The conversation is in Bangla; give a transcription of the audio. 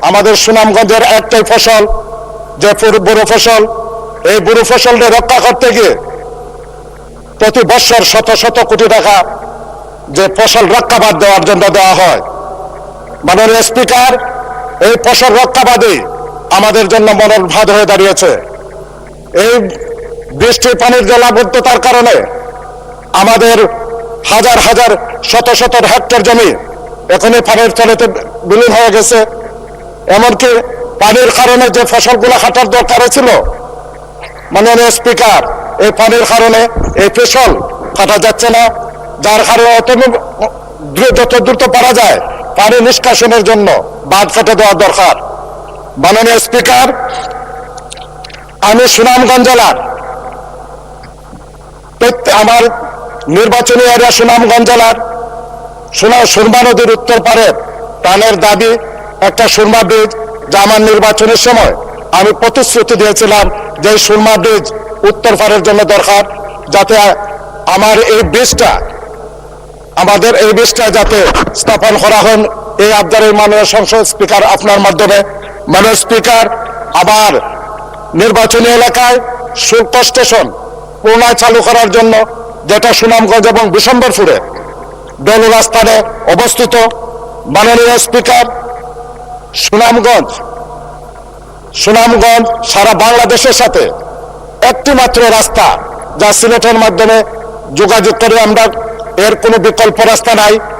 আমাদের সুনামগঞ্জের একটাই ফসল যে বোরো ফসল, এই বোরো ফসলকে রক্ষা করতে গিয়ে প্রতি বছর শত শত কোটি টাকা যে ফসল রক্ষাবাদ দেওয়ার জন্য দেওয়া হয়। মাননীয় স্পিকার, এই ফসল রক্ষাবাদই আমাদের জন্য মরণ ফাঁদ হয়ে দাঁড়িয়েছে। এই বৃষ্টির পানির জলাবদ্ধতার কারণে আমাদের হাজার হাজার শত শত হেক্টর জমি এখনই পানির তলাতে বিলীন হয়ে গেছে। এমনকি পানির কারণে যে ফসলগুলো কাটার দরকার ছিল, মাননীয় স্পিকার, এই পানির কারণে এই ফসল কাটা যাচ্ছে না, যার কারণে যত দ্রুত পারা যায় পানি নিষ্কাশনের জন্য বাঁধ কেটে দেওয়া দরকার। মাননীয় স্পিকার, আমি সুনামগঞ্জ জেলার আমার নির্বাচনী এরিয়া সুনামগঞ্জ জেলার সুরমা নদীর উত্তর পারে প্রাণের দাবি একটা সুরমা ব্রিজ, যা আমার নির্বাচনের সময় আমি প্রতিশ্রুতি দিয়েছিলাম যে সুরমা ব্রিজ উত্তর পারের জন্য দরকার, যাতে আমাদের এই ব্রিজটা যাতে স্থাপন করা হয়। এই আবদারের মাননীয় সংসদ স্পিকার আপনার মাধ্যমে। মাননীয় স্পিকার, আবার নির্বাচনী এলাকায় শুল্ক স্টেশন পুনরায় চালু করার জন্য, যেটা সুনামগঞ্জ এবং বিশম্বরপুরে ডলুরা স্থানে অবস্থিত। মাননীয় স্পিকার, সুনামগঞ্জ সারা বাংলাদেশের সাথে একটি মাত্র রাস্তা, যা সিলেটের মাধ্যমে যোগাযোগ করে আমরা, এর কোনো বিকল্প রাস্তা নাই।